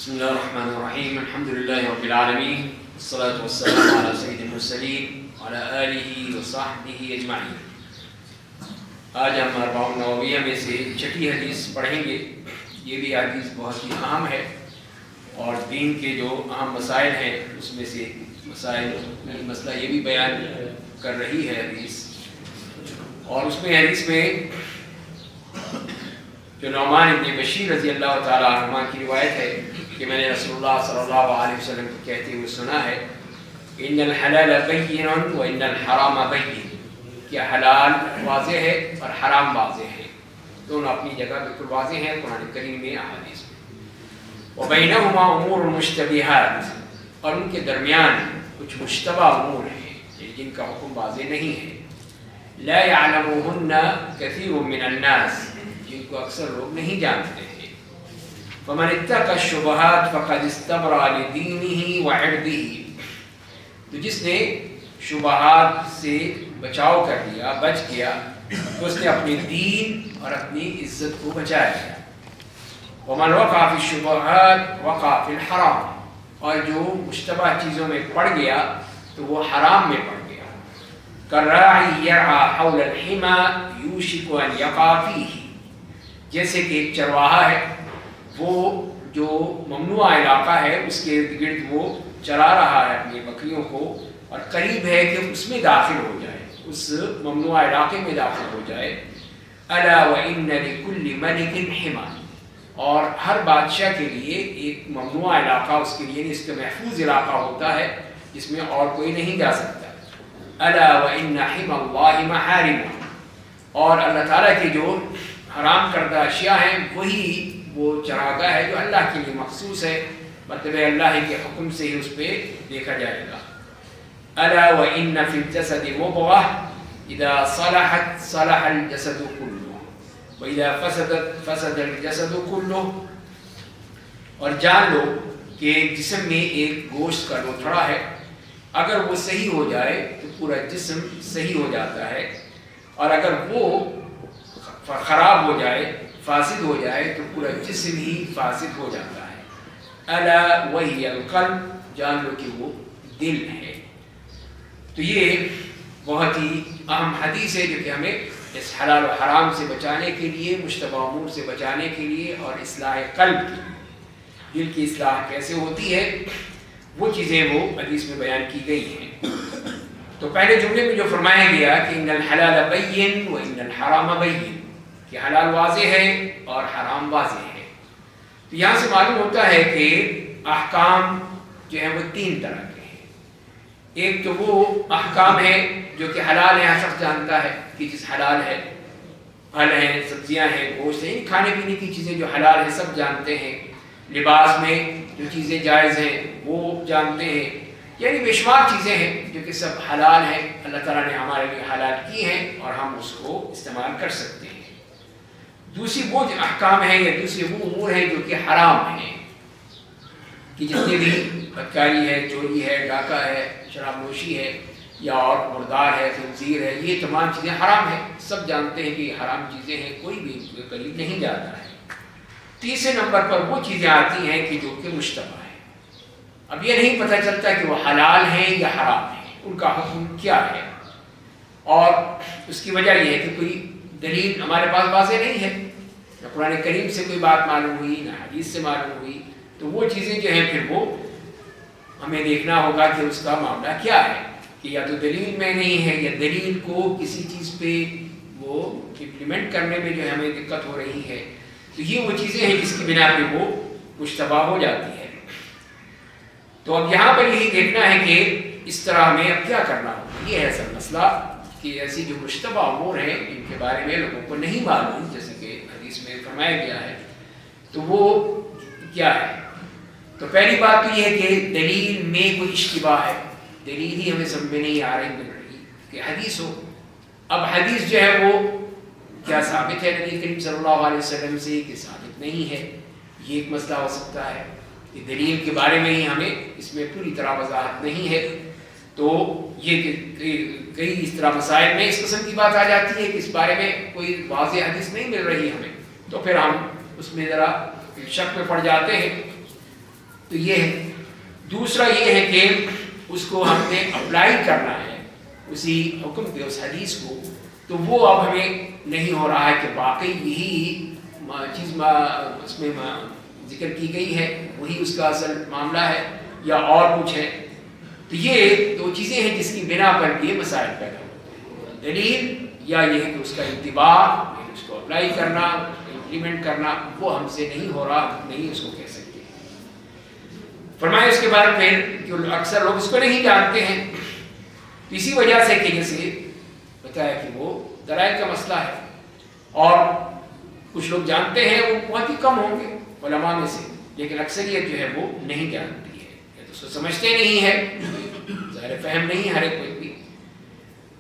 بسم الله الرحمن الرحيم. الحمد لله رب العالمين، والصلاة والسلام على سيد المرسلين وعلى آله وصحبه اجمعین۔ آج ہم اربعون نوویہ میں سے چھٹی حدیث پڑھیں گے۔ یہ بھی حدیث بہت ہی اہم ہے اور دین کے جو اہم مسائل ہیں اس میں سے مسئلہ یہ بھی بیان کر رہی ہے حدیث، اور اس میں حدیث میں جو نعمان بن بشیر رضی اللہ تعالیٰ عنہ کی روایت ہے کہ میں نے رسول اللہ صلی اللہ علیہ وسلم کو کہتے ہوئے سنا ہے، ان الحلال بین و ان الحرام بین، کہ حلال واضح ہے اور حرام واضح ہے، دونوں اپنی جگہ بالکل واضح ہیں قرآن کریم میں احادیث میں۔ وبینہما امور مشتبہات، اور ان کے درمیان کچھ مشتبہ امور ہیں جن کا حکم واضح نہیں ہے۔ لا يعلمهن كثير من الناس، جن کو اکثر لوگ نہیں جانتے ہیں۔ فمن اتقى الشبہات فقد استبرأ لدینہ وعرضہ، تو جس نے شبہات سے بچاؤ کر لیا، بچ گیا، تو اس نے اپنے دین اور اپنی عزت کو بچا لیا۔ ومن وقع فی الشبہات وقع فی الحرام، اور جو مشتبہ چیزوں میں پڑ گیا تو وہ حرام میں پڑ گیا۔ کالراعی یرعی حول الحمى یوشک ان یقع فیہ، جیسے کہ ایک چرواہا ہے، وہ جو ممنوع علاقہ ہے اس کے ارد گرد وہ چلا رہا ہے اپنی بکریوں کو، اور قریب ہے کہ اس میں داخل ہو جائے، اس ممنوع علاقے میں داخل ہو جائے۔ الا وان لکل ملک حما، اور ہر بادشاہ کے لیے ایک ممنوع علاقہ اس کے لیے، اس کا محفوظ علاقہ ہوتا ہے جس میں اور کوئی نہیں جا سکتا۔ الا وان حما اللہ محارم، اور اللہ تعالیٰ کے جو حرام کردہ اشیاء ہیں وہی وہ چراگاہ ہے جو اللہ کے لیے مخصوص ہے، مطلب اللہ کے حکم سے ہی اس پہ دیکھا جائے گا۔ الا وان فی الجسد مضغہ اذا صلحت صلح الجسد کلہ واذا فسدت فسد الجسد کلہ، اور جان لو کہ جسم میں ایک گوشت کا لوتھڑا ہے، اگر وہ صحیح ہو جائے تو پورا جسم صحیح ہو جاتا ہے، اور اگر وہ خراب ہو جائے، فاسد ہو جائے، تو پورا جسم ہی فاسد ہو جاتا ہے۔ الا وہی القلب، جان لو کہ وہ دل ہے۔ تو یہ بہت ہی اہم حدیث ہے جو کہ ہمیں اس حلال و حرام سے بچانے کے لیے، مشتبہ امور سے بچانے کے لیے، اور اصلاح قلب کی، دل کی اصلاح کیسے ہوتی ہے وہ چیزیں وہ حدیث میں بیان کی گئی ہیں۔ تو پہلے جملے میں جو فرمایا گیا کہ ان الحلال بین و ان الحرام بین، کہ حلال واضح ہے اور حرام واضح ہے، تو یہاں سے معلوم ہوتا ہے کہ احکام جو ہیں وہ تین طرح کے ہیں۔ ایک تو وہ احکام ہے جو کہ حلال ہے، ہر شخص جانتا ہے کہ چیز حلال ہے، پھل ہیں، سبزیاں ہیں، گوشت ہیں، کھانے پینے کی چیزیں جو حلال ہیں سب جانتے ہیں۔ لباس میں جو چیزیں جائز ہیں وہ جانتے ہیں، یعنی بے شمار چیزیں ہیں جو کہ سب حلال ہیں، اللہ تعالیٰ نے ہمارے لیے حلال کی ہیں اور ہم اس کو استعمال کر سکتے ہیں۔ دوسری وہ جو احکام ہیں یا دوسری وہ امور ہیں جو کہ حرام ہیں، کہ جتنے بھی بدکاری ہے، چوری ہے، ڈاکہ ہے، شراب نوشی ہے، یا اور مردار ہے، خنزیر ہے، یہ تمام چیزیں حرام ہیں، سب جانتے ہیں کہ یہ حرام چیزیں ہیں، کوئی بھی ان کے قریب نہیں جاتا ہے۔ تیسرے نمبر پر وہ چیزیں آتی ہیں کہ جو کہ مشتبہ ہیں، اب یہ نہیں پتہ چلتا کہ وہ حلال ہیں یا حرام ہیں، ان کا حکم کیا ہے، اور اس کی وجہ یہ ہے کہ کوئی دلیل ہمارے پاس واضح نہیں ہے، نہ قرآن کریم سے کوئی بات معلوم ہوئی، نہ حدیث سے معلوم ہوئی، تو وہ چیزیں جو ہیں پھر وہ ہمیں دیکھنا ہوگا کہ اس کا معاملہ کیا ہے، کہ یا تو دلیل میں نہیں ہے یا دلیل کو کسی چیز پہ وہ امپلیمنٹ کرنے میں جو ہے ہمیں دقت ہو رہی ہے، تو یہ وہ چیزیں ہیں جس کی بنا پہ وہ مشتبہ ہو جاتی ہے۔ تو اب یہاں پر یہی دیکھنا ہے کہ اس طرح ہمیں اب کیا کرنا ہوگا۔ یہ ہے اصل مسئلہ کہ ایسی جو مشتبہ امور ہیں ان کے بارے میں لوگوں کو نہیں معلوم، جیسے کہ حدیث میں فرمایا گیا ہے، تو وہ کیا ہے۔ تو پہلی بات تو یہ ہے کہ دلیل میں کوئی اشتباہ ہے، دلیل ہی ہمیں سمجھ میں نہیں آ رہی مل رہی کہ حدیث ہو۔ اب حدیث جو ہے وہ کیا ثابت ہے نبی کریم صلی اللہ علیہ وسلم سے کہ ثابت نہیں ہے، یہ ایک مسئلہ ہو سکتا ہے کہ دلیل کے بارے میں ہی ہمیں اس میں پوری طرح وضاحت نہیں ہے۔ تو یہ کئی اس طرح مسائل میں اس قسم کی بات آ جاتی ہے کہ اس بارے میں کوئی واضح حدیث نہیں مل رہی ہمیں، تو پھر ہم اس میں ذرا شک میں پڑ جاتے ہیں۔ تو یہ ہے. دوسرا یہ ہے کہ اس کو ہم نے اپلائی کرنا ہے اسی حکم پہ اس حدیث کو، تو وہ اب ہمیں نہیں ہو رہا ہے کہ واقعی یہی چیز اس میں ذکر کی گئی ہے، وہی اس کا اصل معاملہ ہے یا اور کچھ ہے. تو یہ دو چیزیں ہیں جس کی بنا پر یہ مسائل پیدا ہوتے ہیں. دلیل یا یہ ہے کہ اس کا اتباع، اس کو اپلائی کرنا، امپلیمنٹ کرنا، وہ ہم سے نہیں ہو رہا، نہیں اس کو کہہ سکتے. فرمایا اس کے بعد پھر کہ اکثر لوگ اس کو نہیں جانتے ہیں، اسی وجہ سے کہ جیسے بتایا کہ وہ درائل کا مسئلہ ہے، اور کچھ لوگ جانتے ہیں، وہ بہت ہی کم ہوں گے علماء میں سے، لیکن اکثریت جو ہے وہ نہیں جانتی ہے، یا تو اس کو سمجھتے نہیں ہے، ظاہر فہم نہیں ہر ایک کوئی بھی.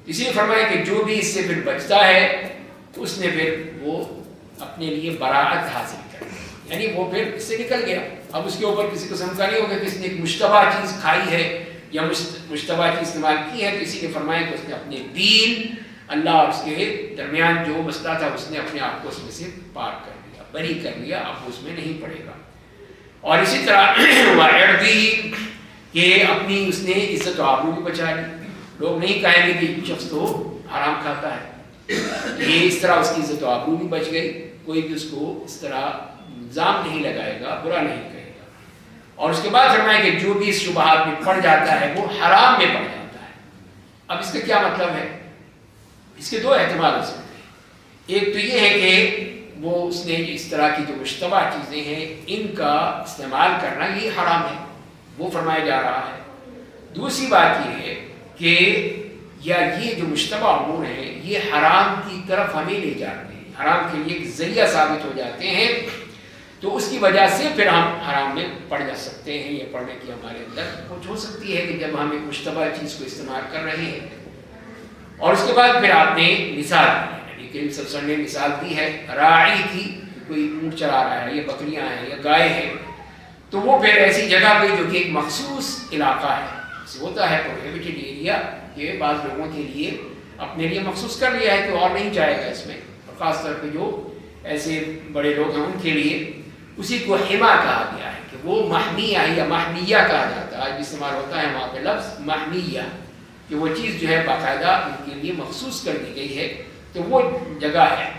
اسی لیے فرمایا کہ جو بھی اس سے پھر بچتا ہے اس نے پھر وہ اپنے لیے براعت حاصل کر، یعنی وہ پھر اس سے نکل گیا. اب اس کے اوپر کسی قسم کا نہیں ہوگا کہ اس نے ایک مشتبہ چیز کھائی ہے یا مشتبہ چیز استعمال کی ہے. تو اسی لیے فرمایا کہ اس نے اپنے دین، اللہ اور اس کے درمیان جو مسئلہ تھا اس نے اپنے آپ کو اس میں سے پار کر لیا، بری کر لیا، اب اس میں نہیں پڑے گا. اور اسی طرح وعرضی کہ اپنی اس نے عزت و آبرو بھی بچا لی. لوگ نہیں کہیں گے کہ شخص تو حرام کھاتا ہے، یہ اس طرح اس کی عزت و آبرو بھی بچ گئی. کوئی بھی اس کو اس طرح الزام نہیں لگائے گا، برا نہیں کہے گا. اور اس کے بعد فرمایا کہ جو بھی اس شبہات میں پڑ جاتا ہے وہ حرام میں پڑ جاتا ہے. اب اس کا کیا مطلب ہے؟ اس کے دو احتمال ہو سکتے ہیں. ایک تو یہ ہے کہ وہ اس نے اس طرح کی جو مشتبہ چیزیں ہیں ان کا استعمال کرنا یہ حرام ہے، وہ فرمایا جا رہا ہے. دوسری بات یہ ہے کہ یا یہ جو مشتبہ امور ہیں یہ حرام کی طرف ہمیں لے جاتے ہیں، حرام کے لیے ایک ذریعہ ثابت ہو جاتے ہیں، تو اس کی وجہ سے پھر ہم حرام میں پڑ جا سکتے ہیں. یہ پڑھنے کی ہمارے اندر کچھ ہو سکتی ہے کہ جب ہم ایک مشتبہ چیز کو استعمال کر رہے ہیں. اور اس کے بعد پھر آپ نے مثال دی، کریم صلی اللہ علیہ وسلم نے مثال دی ہے راعی کی، کوئی اونٹ چلا رہا ہے، یہ بکریاں ہیں یا گائے ہیں، تو وہ پھر ایسی جگہ پہ جو کہ ایک مخصوص علاقہ ہے، ہوتا ہے پروہیبٹڈ ایریا، یہ بعض لوگوں کے لیے اپنے لیے مخصوص کر لیا ہے کہ اور نہیں جائے گا اس میں، اور خاص طور پہ جو ایسے بڑے لوگ ہیں ان کے لیے اسی کو حما کہا گیا ہے کہ وہ محمیہ یا محمیہ کہا جاتا ہے. آج استعمال ہوتا ہے وہاں پہ لفظ محمیہ، کہ وہ چیز جو ہے باقاعدہ ان کے لیے مخصوص کر دی گئی ہے، تو وہ جگہ ہے.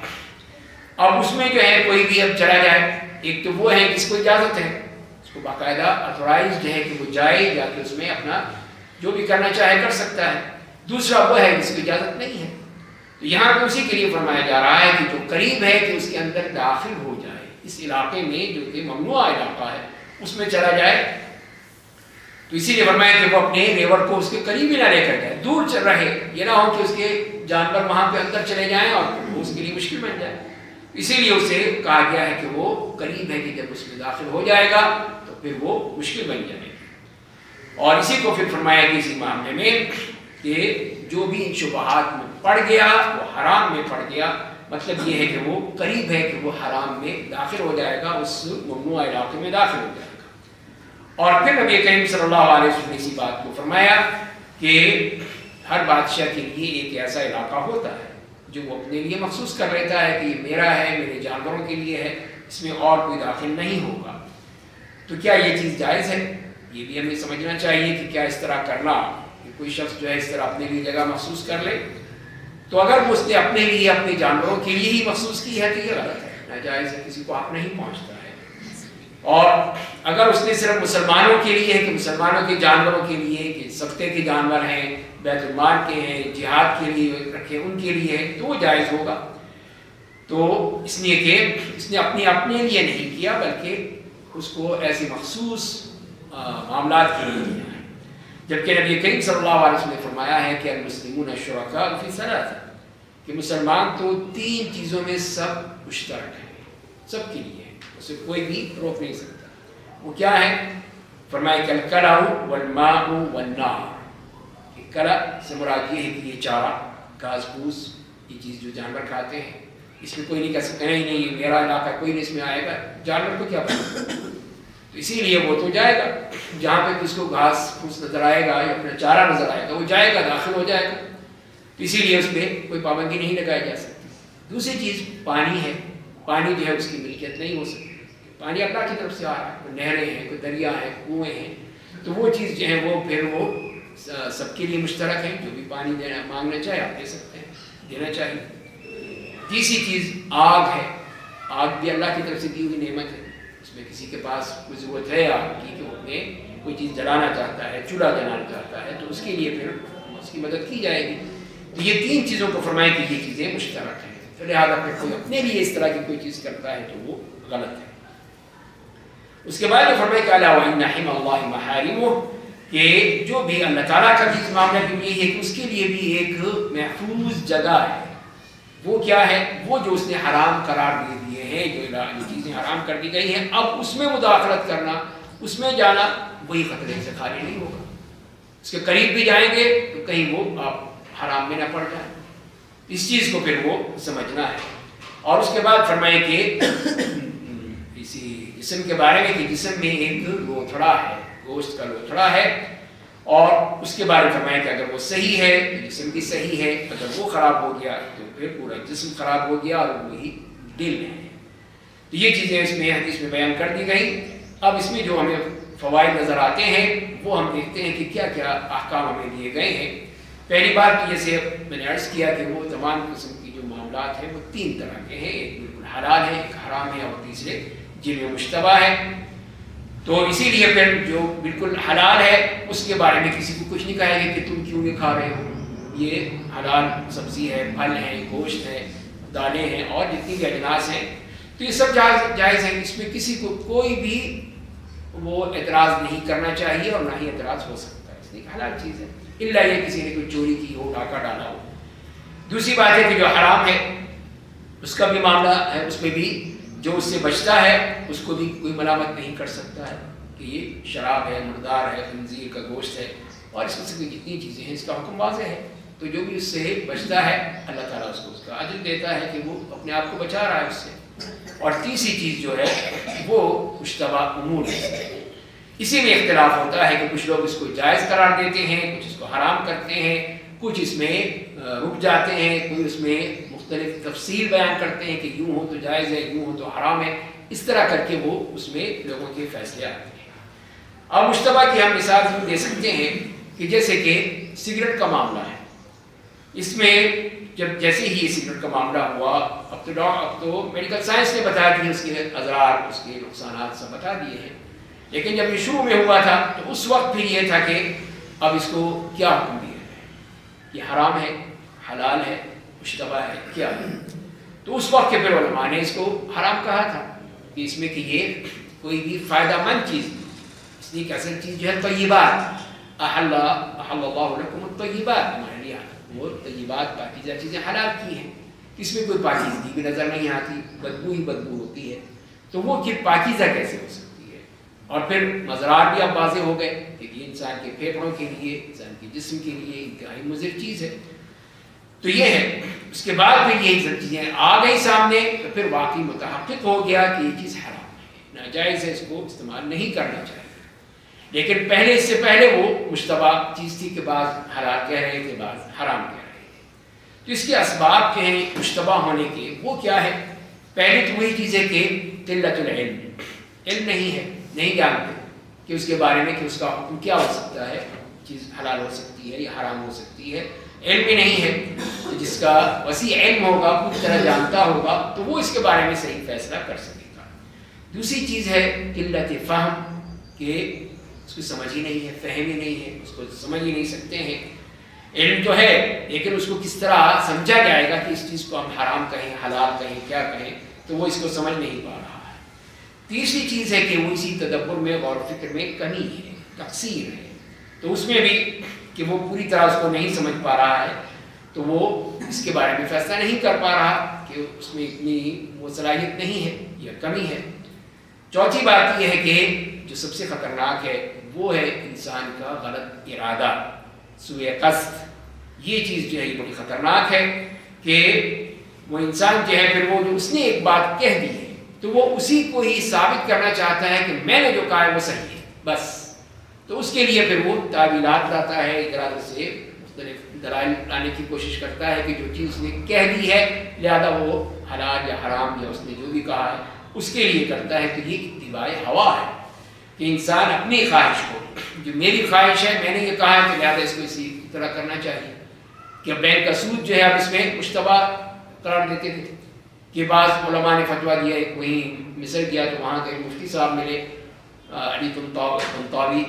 اب اس میں جو ہے کوئی بھی اب چلا جائے، ایک تو وہ ہے جس کو اجازت ہے، اس کو باقاعدہ اتھورائزڈ ہے کہ وہ جائے، جا کے اس میں اپنا جو بھی کرنا چاہے کر سکتا ہے. دوسرا وہ ہے جس کو اجازت نہیں ہے. تو یہاں پہ اسی کے لیے فرمایا جا رہا ہے کہ جو قریب ہے کہ اس کے اندر داخل ہو جائے، اس علاقے میں جو کہ ممنوع علاقہ ہے اس میں چلا جائے. تو اسی لیے فرمایا کہ وہ اپنے ریور کو اس کے قریب ہی نہ لے کر جائے، دور چل رہے، یہ نہ ہو کہ اس کے جانور وہاں پہ اندر چلے جائیں اور وہ اس کے لیے مشکل بن جائے. اسی لیے اسے کہا گیا ہے کہ وہ قریب ہے کہ جب اس میں داخل ہو جائے گا تو پھر وہ مشکل بن جائے گی. اور اسی کو پھر فرمایا کہ اسی معاملے میں کہ جو بھی ان شبہات میں پڑ گیا وہ حرام میں پڑ گیا، مطلب یہ ہے کہ وہ قریب ہے کہ وہ حرام میں داخل ہو جائے گا، اس ممنوع علاقے میں داخل ہو جائے گا. اور پھر نبی کریم صلی اللہ علیہ وسلم نے اسی بات کو فرمایا کہ ہر بادشاہ کے لیے ایک ایسا علاقہ ہوتا ہے جو وہ اپنے لیے مخصوص کر لیتا ہے کہ یہ میرا ہے، میرے جانوروں کے لیے ہے، اس میں اور کوئی داخل نہیں ہوگا. تو کیا یہ چیز جائز ہے؟ یہ بھی ہمیں سمجھنا چاہیے کہ کیا اس طرح کرنا، کہ کوئی شخص جو ہے اس طرح اپنے لیے جگہ مخصوص کر لے، تو اگر وہ اس نے اپنے لیے اپنے جانوروں کے لیے ہی مخصوص کی ہے تو یہ غلط ہے، ناجائز ہے، کسی کو حق نہیں پہنچتا ہے. اور اگر اس نے صرف مسلمانوں کے لیے ہے کہ مسلمانوں کے جانوروں کے لیے، کہ صدقے کے جانور ہیں، بیت المال کے ہیں، جہاد کے لیے رکھے ان کے لیے ہے، تو وہ جائز ہوگا. تو اس لیے کہ اس نے اپنے لیے نہیں کیا بلکہ اس کو ایسے مخصوص معاملات کے لیے کیا ہے. جبکہ نبی کریم صلی اللہ علیہ وسلم نے فرمایا ہے کہ المسلمون شرکاء فی ثلاث، کہ مسلمان تو 3 چیزوں میں سب مشترک ہیں، سب کے لیے، اسے کوئی بھی روک نہیں سکتا. وہ کیا ہے؟ فرمایا کہ الکلأ والماء والنار. کلأ سے مراد یہ ہے کہ یہ چارہ، گھاس پھوس، یہ چیز جو جانور کھاتے ہیں، اس میں کوئی نہیں کہہ سکتا نہیں یہ میرا علاقہ ہے، کوئی نہیں اس میں آئے گا، جانور کو کیا پتا. تو اسی لیے وہ تو جائے گا جہاں پہ اس کو گھاس پھوس نظر آئے گا یا اپنا چارہ نظر آئے گا، وہ جائے گا، داخل ہو جائے گا. تو اسی لیے اس پہ کوئی پابندی نہیں لگائی جا سکتی. دوسری چیز پانی ہے، پانی جو ہے اس کی ملکیت نہیں ہو سکتی، پانی اللہ کی طرف سے آ رہا ہے، کوئی نہریں ہیں، کوئی دریا ہیں، کنویں ہیں، تو وہ چیز جو ہے وہ پھر وہ سب کے لیے مشترک ہے. جو بھی پانی دینا مانگنا چاہے آپ دے سکتے ہیں، دینا چاہیے. تیسری چیز آگ ہے. آگ بھی اللہ کی طرف سے دی ہوئی نعمت ہے. اس میں کسی کے پاس کوئی ضرورت ہے آگ کی کہ وہ اپنے کوئی چیز جلانا چاہتا ہے، چولہا جلانا چاہتا ہے، تو اس کے لیے پھر اس کی مدد کی جائے گی. تو یہ تین چیزوں کو فرمایا کہ یہ چیزیں مشترک ہیں. تو لہٰذا پھر کوئی اپنے لیے اس طرح کی کوئی چیز کرتا ہے تو وہ غلط ہے. اس کے بعد یہ فرمایا کہ الا وان حرم اللہ محارمہ، کہ جو بھی اللہ تعالیٰ کا بھی معاملہ بھی یہ ہے کہ اس کے لیے بھی ایک محفوظ جگہ ہے. وہ کیا ہے؟ وہ جو اس نے حرام قرار دے دیے ہیں، جو چیزیں حرام کر دی گئی ہیں، اب اس میں مداخلت کرنا، اس میں جانا، وہی خطرے سے خالی نہیں ہوگا. اس کے قریب بھی جائیں گے تو کہیں وہ آپ حرام میں نہ پڑ جائیں. اس چیز کو پھر وہ سمجھنا ہے. اور اس کے بعد فرمائے کہ اسی جسم کے بارے میں کہ جسم میں ایک لوتھڑا ہے، گوشت کا لوتھڑا ہے، اور اس کے بارے میں فرمایا کہ اگر وہ صحیح ہے تو جسم بھی صحیح ہے، اگر وہ خراب ہو گیا تو پھر پورا جسم خراب ہو گیا، اور وہی دل ہے. تو یہ چیزیں اس میں حدیث میں بیان کر دی گئی. اب اس میں جو ہمیں فوائد نظر آتے ہیں وہ ہم دیکھتے ہیں کہ کیا کیا احکام ہمیں دیے گئے ہیں. پہلی بات جیسے میں نے عرض کیا کہ وہ تمام قسم کی جو معاملات ہیں وہ تین طرح کے ہیں. ایک بالکل حلال ہے، ایک حرام ہے، اور تیسرے جن میں مشتبہ ہے. تو اسی لیے پھر جو بالکل حلال ہے اس کے بارے میں کسی کو کچھ نہیں کہے گا کہ تم کیوں یہ کھا رہے ہو. یہ حلال سبزی ہے، پھل ہیں، گوشت ہے، دالیں ہیں، اور جتنی بھی اجناس ہیں، تو یہ سب جائز ہیں. اس میں کسی کو کوئی بھی وہ اعتراض نہیں کرنا چاہیے، اور نہ ہی اعتراض ہو سکتا ہے. اس لیے حلال چیز ہے، الا یہ کسی نے کوئی چوری کی ہو، ڈاکہ ڈالا ہو. دوسری بات ہے کہ جو حرام ہے اس کا بھی معاملہ ہے. اس میں بھی جو اس سے بچتا ہے اس کو بھی کوئی ملامت نہیں کر سکتا ہے کہ یہ شراب ہے، مردار ہے، خنزیر کا گوشت ہے، اور اس قسم کی جتنی چیزیں ہیں اس کا حکم واضح ہے. تو جو بھی اس سے بچتا ہے اللہ تعالیٰ اس کو اس کا اجر دیتا ہے کہ وہ اپنے آپ کو بچا رہا ہے اس سے. اور تیسری چیز جو ہے وہ مشتبہ امور ہے. اسی میں اختلاف ہوتا ہے کہ کچھ لوگ اس کو جائز قرار دیتے ہیں، کچھ اس کو حرام کرتے ہیں، کچھ اس میں رک جاتے ہیں، کوئی اس میں مختلف تفصیل بیان کرتے ہیں کہ یوں ہو تو جائز ہے، یوں ہو تو حرام ہے. اس طرح کر کے وہ اس میں لوگوں کے فیصلے آتے ہیں. اب مشتبہ کی ہم مثال دے سکتے ہیں کہ جیسے کہ سگریٹ کا معاملہ ہے. اس میں جب جیسے ہی یہ سگریٹ کا معاملہ ہوا، اب تو میڈیکل سائنس نے بتا دی اس کے اضرار، اس کے نقصانات سب بتا دیے ہیں. لیکن جب یہ شروع میں ہوا تھا تو اس وقت پھر یہ تھا کہ اب اس کو کیا حکم دیا ہے، یہ حرام ہے، حلال ہے، مشتبہ ہے، کیا ہے. تو اس وقت کے پھر علماء نے اس کو حرام کہا تھا کہ اس میں کہ یہ کوئی بھی فائدہ مند چیز نہیں. اس لیے کہ اصل چیز جو ہے طیبات، احل اللہ لکم الطیبات، ہمارے لیے وہ طیبات پاکیزہ چیزیں حلال کی ہیں. اس میں کوئی پاکیزگی بھی نظر نہیں آتی، بدبو ہی بدبو ہوتی ہے. تو وہ کہ پاکیزہ کیسے ہو سکتی ہے. اور پھر مضرات بھی اب واضح ہو گئے کہ یہ انسان کے پھیپھڑوں کے لیے، انسان کے جسم کے لیے انتہائی مضر چیز ہے. تو یہ ہے. اس کے بعد پھر یہی سب چیزیں آ گئی سامنے، تو پھر واقعی متحقق ہو گیا کہ یہ چیز حرام ہے، ناجائز ہے، اس کو استعمال نہیں کرنا چاہیے. لیکن پہلے اس سے پہلے وہ مشتبہ چیز تھی کہ بعض حلال کہہ رہے تھے، بعض حرام کہہ رہے تھے. تو اس کے اسباب کے ہیں مشتبہ ہونے کے، وہ کیا ہے؟ پہلی تو وہی چیز ہے کہ قلت العلم، علم نہیں ہے، نہیں جانتے کہ اس کے بارے میں کہ اس کا حکم کیا ہو سکتا ہے، چیز حلال ہو سکتی ہے یا حرام ہو سکتی ہے. علم ہی نہیں ہے. تو جس کا وسیع علم ہوگا، پوری طرح جانتا ہوگا، تو وہ اس کے بارے میں صحیح فیصلہ کر سکے گا. دوسری چیز ہے قلت فہم، کہ اس کو سمجھ ہی نہیں ہے، فہم ہی نہیں ہے، اس کو سمجھ ہی نہیں سکتے ہیں. علم تو ہے لیکن اس کو کس طرح سمجھا جائے گا کہ اس چیز کو ہم حرام کہیں، حلال کہیں، کیا کہیں، تو وہ اس کو سمجھ نہیں پا رہا ہے. تیسری چیز ہے کہ وہ اسی تدبر میں، غور و فکر میں کمی ہے، تقصیر ہے. تو اس میں بھی کہ وہ پوری طرح اس کو نہیں سمجھ پا رہا ہے، تو وہ اس کے بارے میں فیصلہ نہیں کر پا رہا کہ اس میں اتنی وہ صلاحیت نہیں ہے یا کمی ہے. چوتھی بات یہ ہے کہ جو سب سے خطرناک ہے وہ ہے انسان کا غلط ارادہ، سوء قصد. یہ چیز جو ہے یہ بڑی خطرناک ہے کہ وہ انسان جو ہے پھر وہ جو اس نے ایک بات کہہ دی ہے تو وہ اسی کو ہی ثابت کرنا چاہتا ہے کہ میں نے جو کہا ہے وہ صحیح ہے بس. تو اس کے لیے پھر وہ تعویلات لاتا ہے، ارادے سے مختلف دلائل لانے کی کوشش کرتا ہے کہ جو چیز اس نے کہہ دی ہے لہذا وہ حلال یا حرام یا اس نے جو بھی کہا ہے اس کے لیے کرتا ہے. تو یہ اتباع ہوا ہے کہ انسان اپنی خواہش کو، جو میری خواہش ہے میں نے یہ کہا ہے تو لہٰذا اس کو اسی طرح کرنا چاہیے. کہ بینک کا سود جو ہے اب اس میں مشتبہ قرار دیتے تھے کہ بعض علماء نے فتویٰ دیا. ایک وہیں مصر گیا تو وہاں کے مفتی صاحب ملے، علی طنطاوی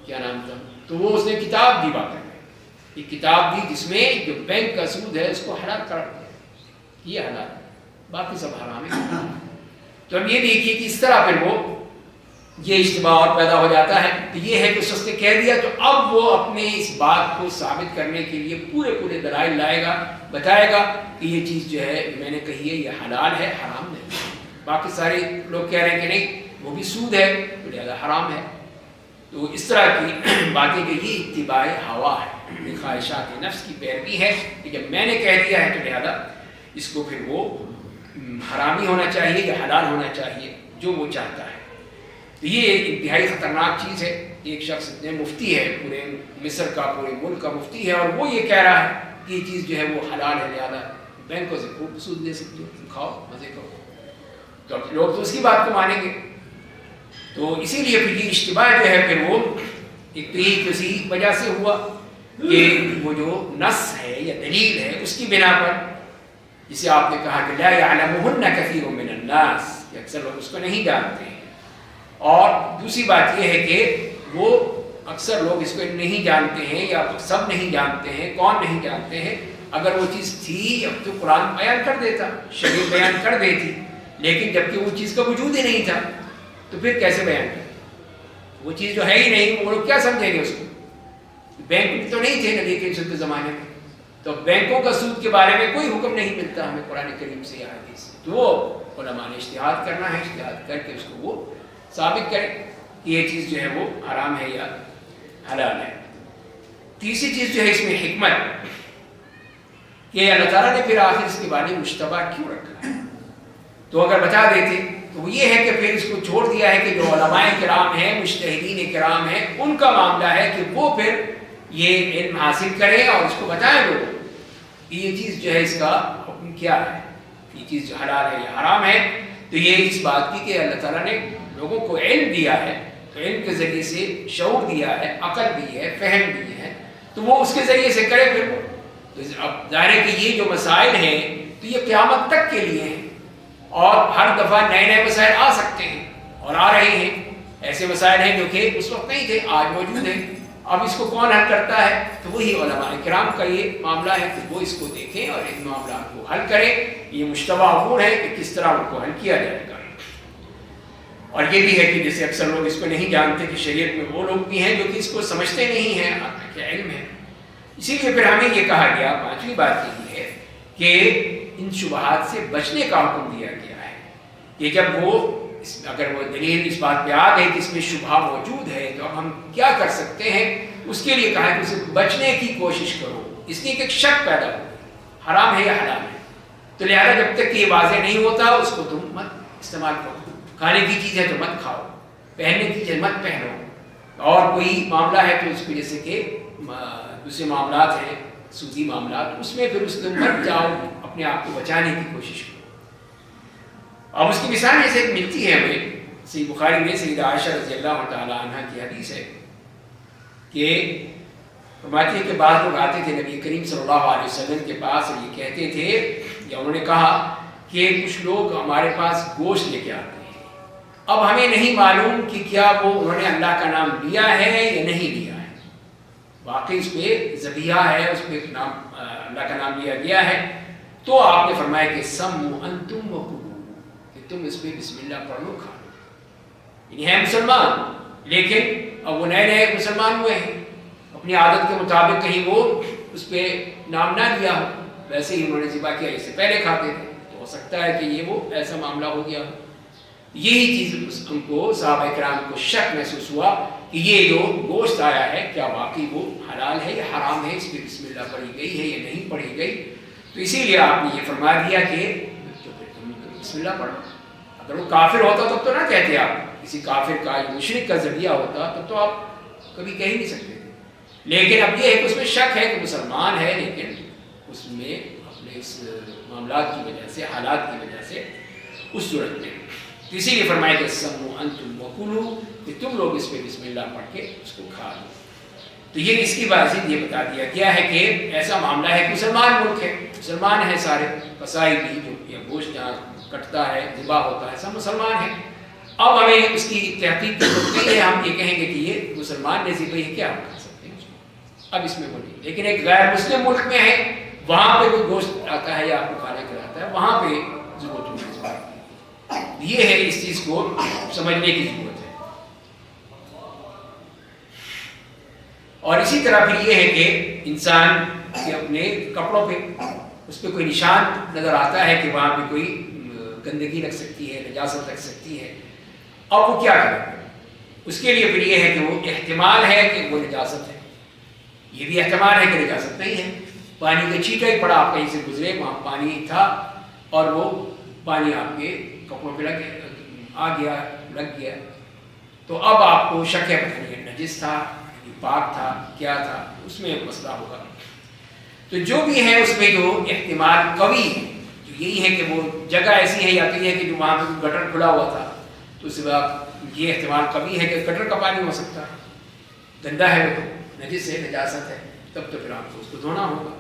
کیا نام تھا، تو وہ اس نے کتاب دی باقاعدہ، ایک کتاب دی جس میں جو بینک کا سود ہے اس کو حلال قرار دیا. یہ حلال ہے، باقی سب حرام ہے. تو اب یہ دیکھیے کہ اس طرح پھر وہ یہ اشتباہ اور پیدا ہو جاتا ہے. تو یہ ہے کہ اس نے کہہ دیا تو اب وہ اپنے اس بات کو ثابت کرنے کے لیے پورے دلائل لائے گا، بتائے گا کہ یہ چیز جو ہے میں نے کہی ہے یہ حلال ہے، حرام نہیں. باقی سارے لوگ کہہ رہے ہیں کہ نہیں وہ بھی سود ہے تو لہذا حرام ہے. تو اس طرح کی باتیں کہ یہ اتباع ہوا ہے، خواہشات نفس کی پیروی ہے کہ جب میں نے کہہ دیا ہے تو لہذا اس کو پھر وہ حرامی ہونا چاہیے یا حلال ہونا چاہیے جو وہ چاہتا ہے. تو یہ ایک انتہائی خطرناک چیز ہے. ایک شخص اتنے مفتی ہے، پورے مصر کا، پورے ملک کا مفتی ہے، اور وہ یہ کہہ رہا ہے کہ یہ چیز جو ہے وہ حلال ہے، لہٰذا بینکوں سے خوب سود لے سکتے ہو، تم کھاؤ مزے کرو. تو اب لوگ تو اس کی بات کو مانیں گے. تو اسی لیے پھر یہ اشتباہ جو ہے پھر وہ ایک کسی وجہ سے ہوا کہ وہ جو نص ہے یا دلیل ہے اس کی بنا پر، جسے آپ نے کہا کہ لا یعلمہن کثیر من الناس، کہ اکثر لوگ اس کو نہیں جانتے ہیں. اور دوسری بات یہ ہے کہ وہ اکثر لوگ اس کو نہیں جانتے ہیں یا سب نہیں جانتے ہیں. کون نہیں جانتے ہیں؟ اگر وہ چیز تھی اب تو قرآن بیان کر دیتا، شریعت بیان کر دیتی، لیکن جبکہ وہ چیز کا وجود ہی نہیں تھا تو پھر کیسے بیان کریں؟ وہ چیز جو ہے ہی نہیں، وہ لوگ کیا سمجھیں گے اس کو؟ بینک تو نہیں تھے نبی کریم صلی اللہ علیہ وسلم کے زمانے میں، تو بینکوں کا سود کے بارے میں کوئی حکم نہیں ملتا ہمیں قرآن کریم سے یا حدیث سے. تو وہ علماء نے اجتہاد کرنا ہے، اجتہاد کر کے اس کو وہ ثابت کرے کہ یہ چیز جو ہے وہ حرام ہے یا حلال ہے. تیسری چیز جو ہے اس میں حکمت، کہ اللہ تعالیٰ نے پھر آخر اس کے بارے میں مشتبہ کیوں رکھا ہے. تو اگر بتا دیتے تو وہ یہ ہے کہ پھر اس کو چھوڑ دیا ہے کہ جو علماء کرام ہیں، مجتہدین کرام ہیں، ان کا معاملہ ہے کہ وہ پھر یہ علم حاصل کریں اور اس کو بتائیں لوگوں کہ یہ چیز جو ہے اس کا حکم کیا ہے، یہ چیز جو حلال ہے یا حرام ہے. تو یہ اس بات کی کہ اللہ تعالیٰ نے لوگوں کو علم دیا ہے، تو علم کے ذریعے سے شعور دیا ہے، عقل دی ہے، فہم دی ہے، تو وہ اس کے ذریعے سے کرے. پھر وہ تو اب ظاہر ہے کہ یہ جو مسائل ہیں تو یہ قیامت تک کے لیے ہیں، اور ہر دفعہ نئے مسائل آ سکتے ہیں اور آ رہے ہیں. ایسے مسائل ہیں جو کہ اس وقت نہیں تھے، آج موجود ہیں. اب اس کو کون حل کرتا ہے؟ تو وہی علماء کرام کا یہ معاملہ ہے کہ وہ اس کو دیکھیں اور ان معاملات کو حل کریں. یہ مشتبہ امور ہے کہ کس طرح ان کو حل کیا جائے گا. اور یہ بھی ہے کہ جیسے اکثر لوگ اس کو نہیں جانتے کہ شریعت میں وہ لوگ بھی ہیں جو کہ اس کو سمجھتے نہیں ہیں کیا علم ہے. اسی لیے پھر ہمیں یہ کہا گیا، پانچویں بات یہ ہے کہ ان شبہات سے بچنے کا حکم دیا گیا ہے کہ جب وہ اگر وہ دلیل اس بات پہ آ گئی کہ اس میں شبہ موجود ہے تو اب ہم کیا کر سکتے ہیں. اس کے لیے کہا کہ اسے بچنے کی کوشش کرو، اس لیے کہ ایک شک پیدا ہو حرام ہے یا حلال ہے. تو لہٰذا جب تک کہ یہ واضح نہیں ہوتا اس کو تم مت استعمال کرو. کھانے کی چیز ہے تو مت کھاؤ، پہننے کی چیز مت پہنو. اور کوئی معاملہ ہے تو اس کو جیسے کہ دوسرے معاملات ہیں، سودی معاملات، اس میں پھر اس کو مت جاؤ، اپنے آپ کو بچانے کی کوشش کرو. اب اس کی مثال جیسے ملتی ہے ہمیں صحیح بخاری میں سیدہ عائشہ رضی اللہ تعالیٰ عنہ کی حدیث ہے کہ فرماتی ہے کہ بعض لوگ آتے تھے نبی کریم صلی اللہ علیہ وسلم کے پاس اور یہ کہتے تھے یا انہوں نے کہا کہ کچھ لوگ ہمارے پاس گوشت لے کے آتے ہیں، اب ہمیں نہیں معلوم کہ کیا وہ انہوں نے اللہ کا نام لیا ہے یا نہیں لیا ہے. واقعی اس پہ ذبیحہ ہے، اس پہ نام اللہ کا نام لیا گیا ہے. تو آپ نے فرمایا کہ سموا انتم وکلوا، کہ تم اس پہ بسم اللہ پڑھ لو، کھا لو. یعنی ہے مسلمان لیکن اب وہ نئے مسلمان ہوئے ہیں، اپنی عادت کے مطابق کہیں وہ اس پہ نام نہ لیا ہو، ویسے ہی انہوں نے ذبح کیا، اس سے پہلے کھاتے تھے. تو ہو سکتا ہے کہ یہ وہ ایسا معاملہ ہو گیا. یہی چیز ان کو صحابہ کرام کو شک محسوس ہوا کہ یہ جو گوشت آیا ہے کیا واقعی وہ حلال ہے یا حرام ہے، اس پہ بسم اللہ پڑھی گئی ہے یا نہیں پڑھی گئی. تو اسی لیے آپ نے یہ فرما دیا کہ تم بسم اللہ پڑھو. اگر وہ کافر ہوتا تب تو نہ کہتے آپ، کسی کافر کا مشرک کا ذریعہ ہوتا تب تو آپ کبھی کہہ نہیں سکتے تھے. لیکن اب یہ ہے کہ اس میں شک ہے کہ مسلمان ہے، لیکن اس میں اپنے اس معاملات کی وجہ سے، حالات کی وجہ سے اس صورت میں تو اسی لیے فرمایا کہ سمو انتم وکلوا کہ تم لوگ اس پہ بسم اللہ پڑھ کے اس کو کھا لو. تو یہ اس کی بات یہ بتا دیا گیا ہے کہ ایسا معاملہ ہے کہ مسلمان ملک ہے، مسلمان ہیں سارے، قصائی بھی جو یا گوشت جہاں کٹتا ہے ذبح ہوتا ہے سب مسلمان ہیں. اب ہمیں اس کی تحقیق کی ضرورت نہیں ہے، ہم یہ کہیں گے کہ یہ مسلمان نے ذبح ہے کیا ہم کھا سکتے ہیں اس کو، اب اس میں وہ نہیں. لیکن ایک غیر مسلم ملک میں ہے، وہاں پہ کوئی گوشت آتا ہے یا آپ کو کھانا کھلاتا ہے، وہاں پہ ضرورت ہوتی ہے. یہ ہے اس چیز کو سمجھنے کی ضرورت ہے. اور اسی طرح پھر یہ ہے کہ انسان کے اپنے کپڑوں پہ اس پہ کوئی نشان نظر آتا ہے کہ وہاں پہ کوئی گندگی لگ سکتی ہے، نجاست لگ سکتی ہے، اب وہ کیا کرے؟ اس کے لیے پھر یہ ہے کہ وہ احتمال ہے کہ وہ نجاست ہے، یہ بھی احتمال ہے کہ نجاست نہیں ہے. پانی کا چھینٹا ہی پڑا، آپ کہیں سے گزرے وہاں پانی تھا اور وہ پانی آپ کے کپڑوں پہ آ گیا، لگ گیا، تو اب آپ کو شک ہے پتہ نہیں نجس تھا پاک تھا کیا تھا، اس میں مسئلہ ہوگا. تو جو بھی ہے اس میں جو احتمال قوی ہے جو یہی ہے کہ وہ جگہ ایسی ہے یا تو یہ ہے کہ جو وہاں پہ گٹر کھلا ہوا تھا تو اس وقت یہ احتمال قوی ہے کہ گٹر کا پانی ہو سکتا ہے، گندا ہے وہ تو نجس ہے نجاست ہے، تب تو پھر آپ کو اس کو دھونا ہوگا.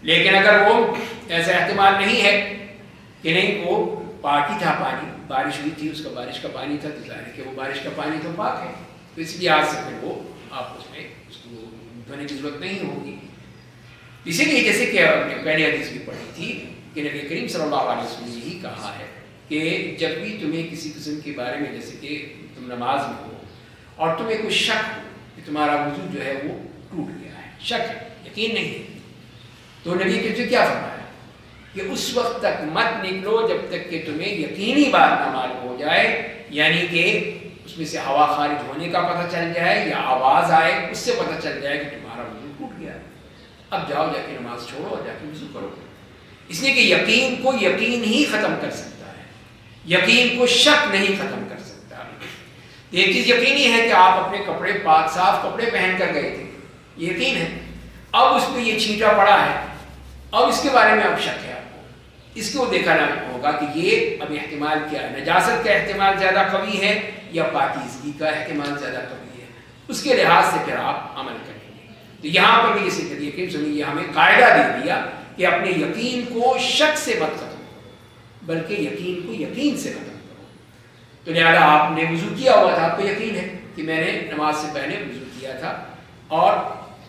لیکن اگر وہ ایسا احتمال نہیں ہے کہ نہیں وہ پاک ہی تھا، پانی بارش ہوئی تھی اس کا بارش کا پانی تھا، تو ظاہر ہے کہ وہ بارش کا پانی تو پاک ہے، تو اس لیے آج سے پھر وہ آپ اس میں اس کو دھونے کی ضرورت نہیں ہوگی. اسی لیے جیسے کہ پہلے حدیث بھی پڑھی تھی کہ نبی کریم صلی اللہ علیہ وسلم نے یہی کہا ہے کہ جب بھی تمہیں کسی قسم کے بارے میں جیسے کہ تم نماز میں ہو اور تمہیں کوئی شک ہو کہ تمہارا وضو جو ہے وہ ٹوٹ گیا ہے، شک ہے یقین نہیں ہے، تو نبی کریم سے کیا فرمایا کہ اس وقت تک مت نکلو جب تک کہ تمہیں یقینی بات نہ معلوم ہو جائے، یعنی کہ اس میں سے ہوا خارج ہونے کا پتہ چل جائے یا آواز آئے اس سے پتہ چل جائے کہ تمہارا وضو ٹوٹ گیا ہے. اب جاؤ جا کے نماز چھوڑو اور جا کے وضو کرو. اس لیے کہ یقین کو یقین ہی ختم کر سکتا ہے، یقین کو شک نہیں ختم کر سکتا. ایک چیز یقینی ہے کہ آپ اپنے کپڑے پاک صاف کپڑے پہن کر گئے تھے، یہ یقین ہے. اب اس پہ یہ چھینٹا پڑا ہے، اب اس کے بارے میں اب شک ہے آپ کو، اس کو دیکھنا ہوگا کہ یہ اب احتمال کیا ہے، نجاست کا احتمال زیادہ قوی ہے یا پاکیزگی کا احتمال زیادہ قوی ہے، اس کے لحاظ سے پھر آپ عمل کریں گے. تو یہاں پر بھی اسی طریقے سے یہ ہمیں قاعدہ دے دیا کہ اپنے یقین کو شک سے مت ختم کرو بلکہ یقین کو یقین سے ختم کرو. تو لہٰذا آپ نے وضو کیا ہوا تھا، آپ کو یقین ہے کہ میں نے نماز سے پہلے وضو کیا تھا اور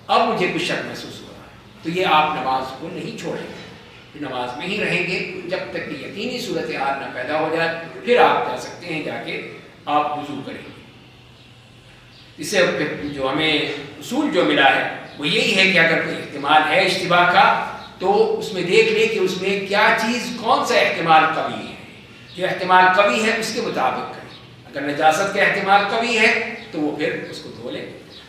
اب مجھے کچھ شک محسوس ہو رہا ہے، تو یہ آپ نماز کو نہیں چھوڑیں گے، نماز میں ہی رہیں گے جب تک کہ یقینی صورتحال نہ پیدا ہو جائے، پھر آپ جا سکتے ہیں جا کے آپ وضو کریں گے. اس سے جو ہمیں اصول جو ملا ہے وہ یہی ہے کہ اگر کوئی احتمال ہے اشتباہ کا تو اس میں دیکھ لیں کہ اس میں کیا چیز کون سا احتمال قوی ہے، جو احتمال قوی ہے اس کے مطابق کریں. اگر نجاست کا احتمال قوی ہے تو وہ پھر اس کو دھو لیں،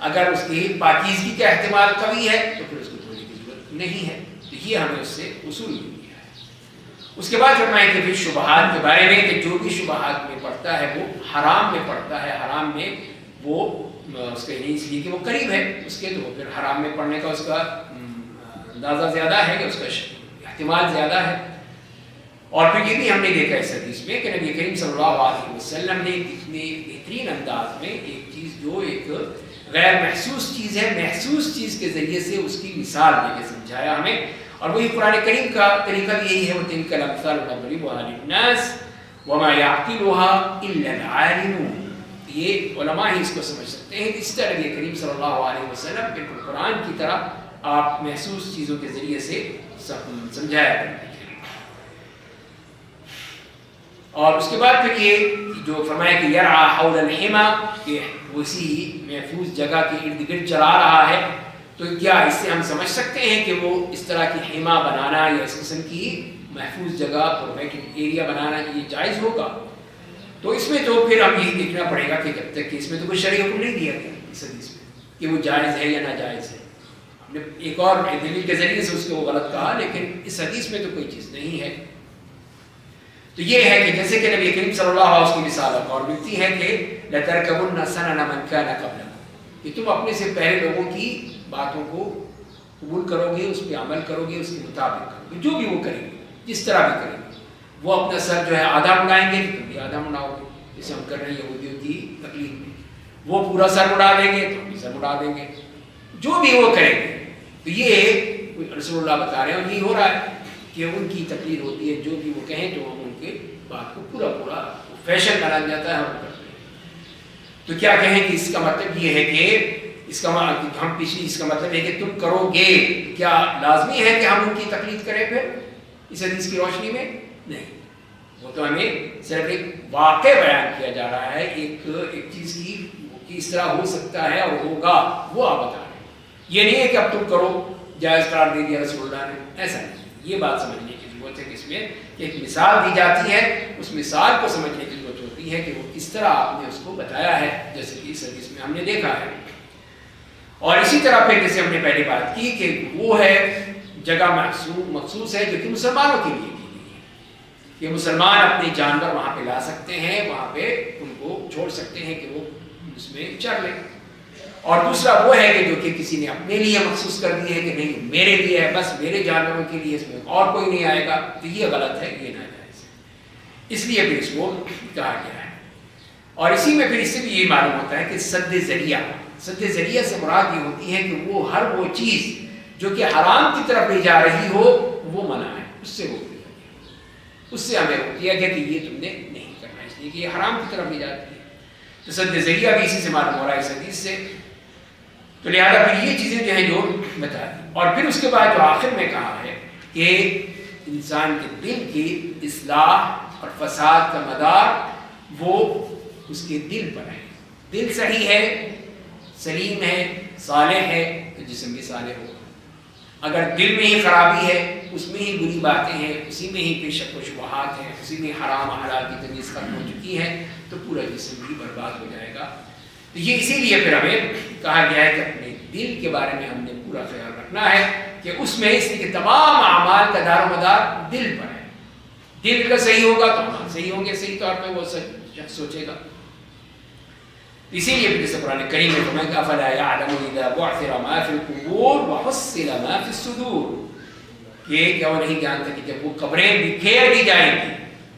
اگر اس کی پاکیزگی کا احتمال قوی ہے تو پھر اس کو دھونے کی ضرورت نہیں ہے. تو یہ ہمیں اس سے اصول مل گیا ہے. اس کے بعد فرمائیں کہ پھر شبہات کے بارے میں کہ جو بھی شبہات میں پڑتا ہے وہ حرام میں پڑتا ہے، حرام میں وہ اس کے نہیں اس لیے کہ وہ قریب ہے اس کے، تو پھر حرام میں پڑھنے کا اس کا اندازہ زیادہ ہے کہ اس کا احتمال زیادہ ہے. اور پھر یہ بھی ہم نے دیکھا اس حدیث میں کہ نبی کریم صلی اللہ علیہ وسلم نے اتنے بہترین انداز میں ایک چیز جو ایک غیر محسوس چیز ہے، محسوس چیز کے ذریعے سے اس کی مثال دے کے سمجھایا ہمیں. اور وہی قرآن کریم کا طریقہ بھی یہی ہے، وَتِلْكَ الْأَمْثَالُ نَضْرِبُهَا لِلنَّاسِ وَمَا يَعْقِلُهَا إِلَّا الْعَالِمُونَ. یہ علماء ہی اس کو سمجھ سکتے ہیں. اس طرح نبی کریم صلی اللہ علیہ وسلم بالکل قرآن کی طرح آپ محسوس چیزوں کے ذریعے سے سمجھایا کرتے ہیں. اور اس کے بعد پھر یہ جو فرمایا کہ یرعا حول الحما، کہ اسی محفوظ جگہ کے ارد گرد چلا رہا ہے، تو کیا اس سے ہم سمجھ سکتے ہیں کہ وہ اس طرح کی حما بنانا یا اس قسم کی محفوظ جگہ پروٹیکٹڈ ایریا بنانا یہ جائز ہوگا؟ تو اس میں تو پھر ہم یہی دیکھنا پڑے گا کہ جب تک کہ اس میں تو کوئی شرعی حکم نہیں دیا گیا اس حدیث میں کہ وہ جائز ہے یا ناجائز ہے. ہم نے ایک اور دلیل کے ذریعے سے اس کو غلط کہا، لیکن اس حدیث میں تو کوئی چیز نہیں ہے. تو یہ ہے کہ جیسے کہ نبی کریم صلی اللہ علیہ وسلم کی مثال اور ملتی ہے کہ لَتَرْكَبُنَّ سَنَنَ مَنْ كَانَ قَبْلَكُمْ، کہ تم اپنے سے پہلے لوگوں کی باتوں کو قبول کرو گے، اس پہ عمل کرو گے، اس کے مطابق کرو گے، جو بھی وہ کریں گے، جس طرح بھی کریں گے. وہ اپنا سر جو ہے آدھا مڑائیں گے تو تم بھی آدھا مڑاؤ گے. جیسے ہم کر رہے ہیں یہودیوں کی تقلید میں. وہ پورا سر اڑا دیں گے تو ہم بھی سر اڑا دیں گے، جو بھی وہ کریں گے. تو یہ رسول اللہ بتا رہے ہیں، اور یہی ہو رہا ہے کہ ان کی تقلید ہوتی ہے، جو بھی وہ کہیں تو ہم ان کے بات کو پورا فیشن بنا جاتا ہے ہم کرتے ہیں. تو کیا کہیں کہ اس کا مطلب یہ ہے کہ اس کا مطلب ہے کہ تم کرو گے. کیا لازمی ہے کہ ہم ان کی تقلید کریں پھر اس حدیث کی روشنی میں؟ نہیں، وہ تو ہمیں صرف ایک واقع بیان کیا جا رہا ہے، ایک چیز کی اس طرح ہو سکتا ہے اور ہوگا، وہ آپ بتا رہے ہیں. یہ نہیں ہے کہ اب تم کرو، جائز قرار دے دیا رسول اللہ نے، ایسا نہیں. یہ بات سمجھنے کی ضرورت ہے کہ اس میں ایک مثال دی جاتی ہے، اس مثال کو سمجھنے کی ضرورت ہوتی ہے کہ وہ کس طرح آپ نے اس کو بتایا ہے، جیسے کہ اس حدیث میں ہم نے دیکھا ہے. اور اسی طرح پھر جیسے ہم نے پہلے بات کی کہ وہ ہے جگہ مخصوص ہے جو کہ مسلمانوں کے لیے کی گئی ہے، کہ مسلمان اپنے جانور وہاں پہ لا سکتے ہیں، وہاں پہ ان کو چھوڑ سکتے ہیں کہ وہ اس میں چر لیں. اور دوسرا وہ ہے کہ جو کہ کسی نے اپنے لیے مخصوص کر دی ہے کہ نہیں میرے لیے ہے، بس میرے جانوروں کے لیے، اس میں اور کوئی نہیں آئے گا، تو یہ غلط ہے، یہ ناجائز ہے. اس لیے پھر اس کو کہا گیا ہے. اور اسی میں پھر اس سے بھی یہ معلوم ہوتا ہے کہ سد ذریعہ سے مراد یہ ہوتی ہے کہ وہ ہر وہ چیز جو کہ حرام کی طرف لے جا رہی ہو وہ منع ہے، اس سے روک دیا گیا، اس سے ہمیں روک دیا گیا کہ یہ تم نے نہیں کرنا، اس لیے کہ یہ حرام کی طرف لے جاتی ہے. تو سد ذریعہ بھی اسی سے معلوم ہو رہا ہے اس حدیث سے. تو لہٰذا پھر یہ چیزیں جو ہیں جو بتا دی. اور پھر اس کے بعد جو آخر میں کہا ہے کہ انسان کے دل کی اصلاح اور فساد کا مدار وہ اس کے دل پر ہے. دل صحیح ہے، سلیم ہے، صالح ہے تو جسم بھی صالح ہوگا. اگر دل میں ہی خرابی ہے، اس میں ہی بری باتیں ہیں، اسی میں ہی شک و شبہات ہیں، اسی میں حرام و حلال کی تمیز ختم ہو چکی ہے، تو پورا جسم بھی برباد ہو جائے گا. تو یہ اسی لیے پھر ہمیں کہا گیا ہے کہ اپنے دل کے بارے میں ہم نے پورا خیال رکھنا ہے کہ اس میں اس لیے کہ تمام اعمال کا دار و مدار دل پر ہے. دل کا صحیح ہوگا تو اعمال صحیح ہوں گے، صحیح طور پہ وہ شخص سوچے گا. اسی لیے پھر قرآن کریم میں فرمایا کہ افلا یعلم اذا بعثر ما فی القبور وحصل ما فی الصدور، کہ کیا وہ نہیں جانتا کہ جب وہ قبریں بکھیر دی جائیں گی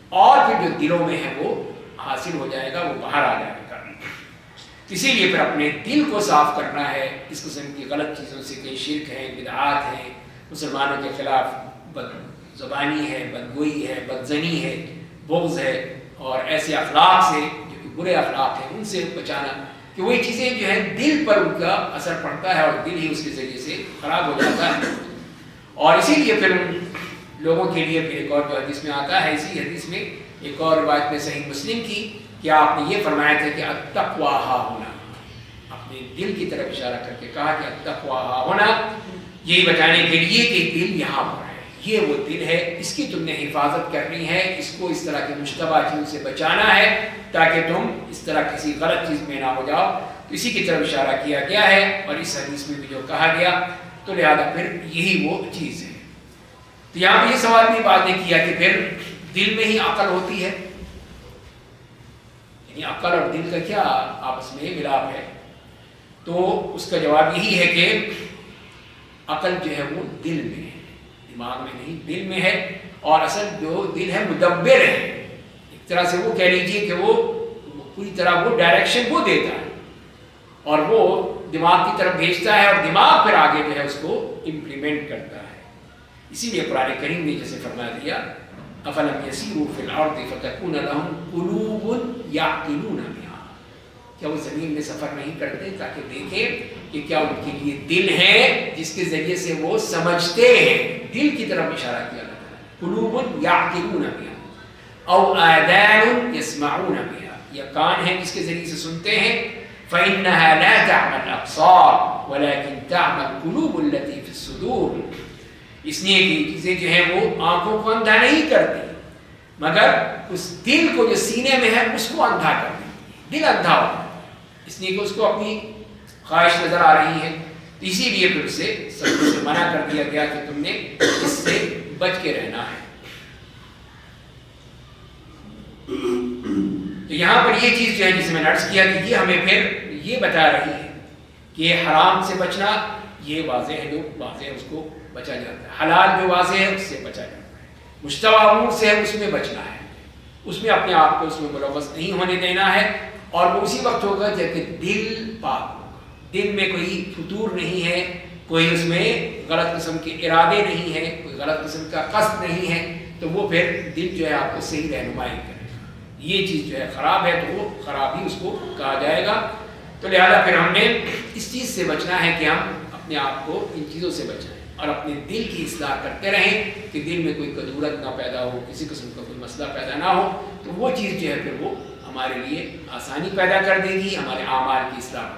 اور پھر جو دلوں میں ہے وہ حاصل ہو جائے گا، وہ باہر آ جائے گا. اسی لیے پھر اپنے دل کو صاف کرنا ہے اس قسم کی غلط چیزوں سے، کہ شرک ہے، بدعات ہیں، مسلمانوں کے خلاف بد زبانی ہے، بدگوئی ہے، بدزنی ہے، بغض ہے، اور ایسے اخلاق سے جو کہ برے اخلاق ہیں ان سے بچانا، کہ وہی چیزیں جو ہیں دل پر ان کا اثر پڑتا ہے اور دل ہی اس کے ذریعے سے خراب ہو جاتا ہے. اور اسی لیے پھر ان لوگوں کے لیے پھر ایک اور جو حدیث میں آتا ہے، اسی حدیث میں ایک اور روایت میں صحیح مسلم کی، کہ آپ نے یہ فرمایا تھا کہ التقویٰ ہا ہونا، اپنے دل کی طرف اشارہ کر کے کہا کہ التقویٰ ہا ہونا، یہی بتانے کے لیے کہ دل یہاں پر ہے، یہ وہ دل ہے، اس کی تم نے حفاظت کرنی ہے، اس کو اس طرح کے مشتبہ چیزوں سے بچانا ہے تاکہ تم اس طرح کسی غلط چیز میں نہ ہو جاؤ. تو اسی کی طرف اشارہ کیا گیا ہے، اور اس حدیث میں بھی جو کہا گیا، تو لہذا پھر یہی وہ چیز ہے. تو یہاں پہ یہ سوال بھی بات نے کیا کہ پھر دل میں ہی عقل ہوتی ہے، عقل اور دل کا کیا آپس میں ملاپ ہے؟ تو اس کا جواب یہی ہے کہ عقل جو ہے وہ دل میں ہے، دماغ میں نہیں، دل میں ہے. اور اصل جو دل ہے مدبر ہے، ایک طرح سے وہ کہہ لیجئے کہ وہ پوری طرح وہ ڈائریکشن وہ دیتا ہے اور وہ دماغ کی طرف بھیجتا ہے، اور دماغ پھر آگے جو ہے اس کو امپلیمنٹ کرتا ہے. اسی لیے قرآن کریم نے جیسے فرما دیا افلم یسیروا فی الارض فتکون لهم قلوب یعقلون بها، کیا وہ زمین میں سفر نہیں کرتے تاکہ دیکھیں کہ کیا ان کے لیے دل ہے جس کے ذریعے سے وہ سمجھتے ہیں. دل کی طرف اشارہ کیا جاتا ہے، قلوب یعقلون بها او آذان یسمعون بها، یا کان ہے جس کے ذریعے سے سنتے ہیں. فإنها لا تعمى الأبصار ولكن تعمى القلوب التي في الصدور، اس لیے کہ چیزیں جو ہیں وہ آنکھوں کو اندھا نہیں کرتی مگر اس دل کو جو سینے میں ہے اس کو اندھا کر دیتی. دل اندھا ہوتا ہے اس لیے کہ اس کو اپنی خواہش نظر آ رہی ہے. اسی لیے پھر اسے سب سے منع کر دیا گیا کہ تم نے اس سے بچ کے رہنا ہے. تو یہاں پر یہ چیز جو ہے جسے میں نے عرض کیا کہ یہ ہمیں پھر یہ بتا رہی ہے کہ حرام سے بچنا یہ واضح ہے، جو واضح ہے اس کو بچا جاتا ہے، حلال جو واضح ہے اس سے بچا جاتا ہے، مشتبہ امور سے ہے اس میں بچنا ہے. اس میں اپنے آپ کو اس میں ملوث نہیں ہونے دینا ہے، اور وہ اسی وقت ہوگا جب کہ دل پاک ہوگا، دل میں کوئی فطور نہیں ہے، کوئی اس میں غلط قسم کے ارادے نہیں ہے، کوئی غلط قسم کا قصد نہیں ہے، تو وہ پھر دل جو ہے آپ کو صحیح رہنمائی کرے گا۔ یہ چیز جو ہے خراب ہے تو وہ خراب ہی اس کو کہا جائے گا۔ تو لہذا پھر ہم نے اس چیز سے بچنا ہے کہ ہم اپنے آپ کو ان چیزوں سے بچائیں اور اپنے دل کی اصلاح کرتے رہیں کہ دل میں کوئی کدورت نہ پیدا ہو، کسی قسم کا کوئی مسئلہ پیدا نہ ہو، تو وہ چیز جو ہے پھر وہ ہمارے لیے آسانی پیدا کر دے گی، ہمارے اعمال کی اصلاح